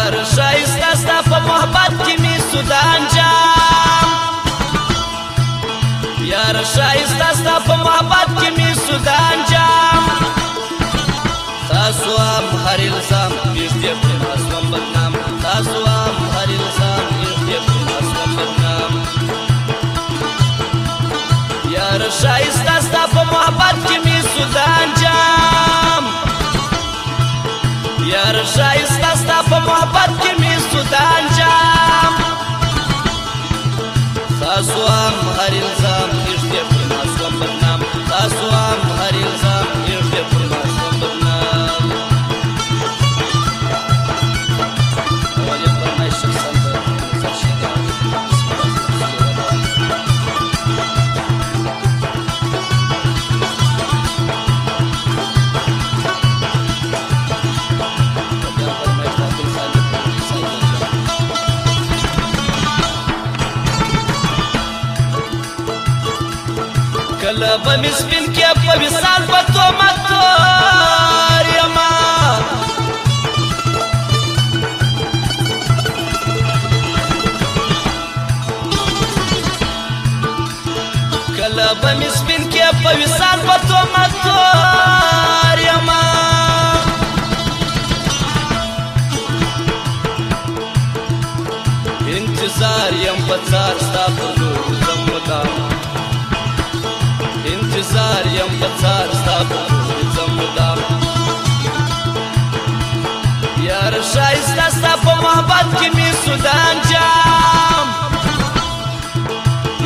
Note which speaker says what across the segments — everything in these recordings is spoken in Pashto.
Speaker 1: یار شایسته ستا په محبت کې می سودان جام یار شایسته ستا په محبت کې می سودان جام تاسو هم هر الزام نږدې کړم اسوم بدنام تاسو هم هر الزام نږدې کړم اسوم بدنام یار شایسته ستا په محبت کې می سودان جام یار شایسته ستا په محبت کې می سودان جام تاسو هم هر الزام نږدې کړم اسوم بدنام تاسو هم هر الزام نږدې کړم اسوم بدنام کله به مې سپین کې په وصال په تهمت تور یمه کله به مې سپین کې په وصال په تهمت تور یمه انتظار یم په څار ستا پر لور ځم مدام انتظار یم په څار ستا په لور ځم مدام یار شایسته ستا په محبت کې می سودان جام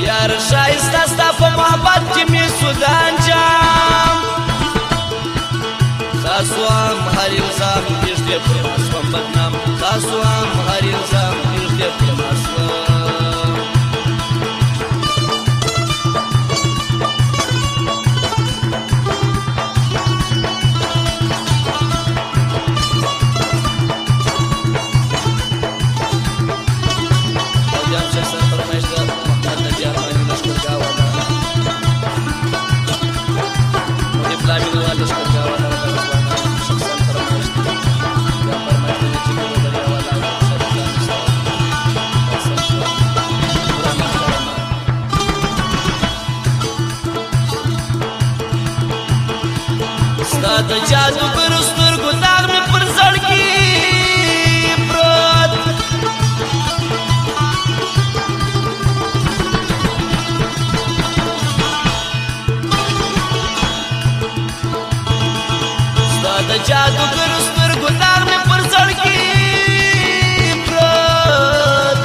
Speaker 1: یار شایسته ستا په محبت کې می سودان جام تاسو هم هر الزام نږدې کړم اسوم بدنام تاسو هم هر الزام نږدې کړم اسوم ستا د جادوګرو سترګو داغ مې پر زړګي پروت ستا د جادوګرو سترګو داغ مې پر زړګي پروت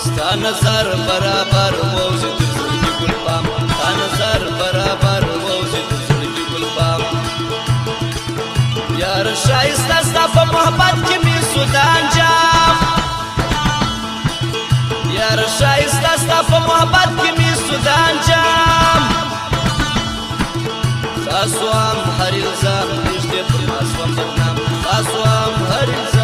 Speaker 1: ستا نظر برابر موزي د زړګي ګلپام ستا نظر برابر موزي د زړګي ګلپام یار شایسته ستا په محبت کې می سودان جام یار شایسته ستا په محبت کې می سودان جام تاسو هم هر الزام نږدې کړم اسوم بدنام تاسو هم هر الزام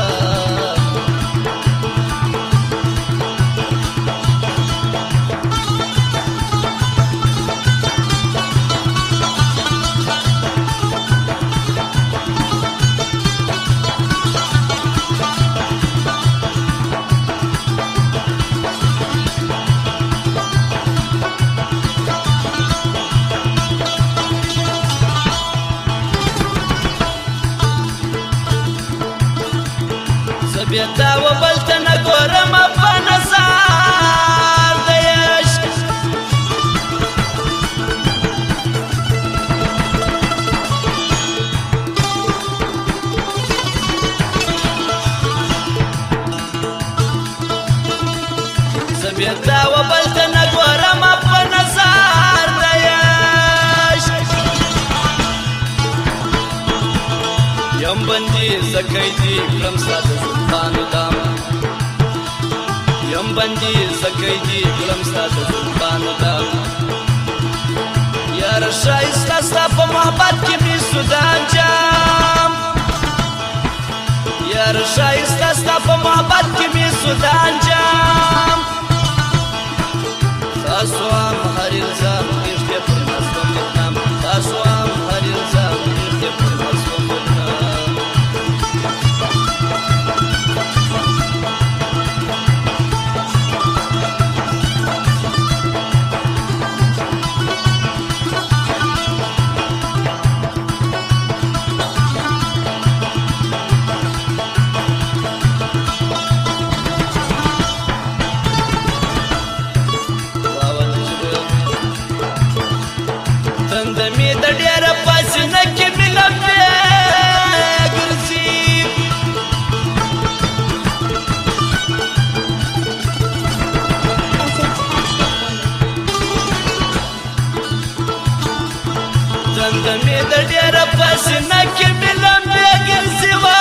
Speaker 1: بیا تا و بل ته نه ګورم په نظر د عشق زه بیا تا و بل ته نه ګورم په نظر د عشق یم بندي زه قیدي کړم ستا د زلفانو دام یم بندي زه قیدي کړم ستا د زلفانو دام یار شایسته ستا په محبت کې می سودان جام یار شایسته ستا په محبت کې می سودان جام تاسو هم هر الزام نږدې کړم اسوم بدنام تاسو هم هر الزام نږدې کړم اسوم بدنام ډېر پسینه کې مې لمبې ګرځي وه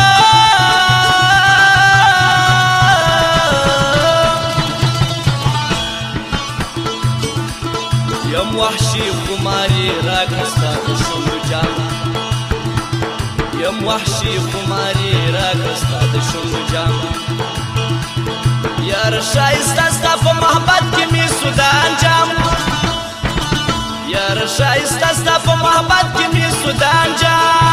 Speaker 1: یم وحشي خماري راکړه ستا د شونډو جامه یم وحشي خماري راکړه ستا د شونډو جامه یار ښایسته ستا په محبت کې مې سودان جام یار ښایسته ستا په محبت کې مې سودان جام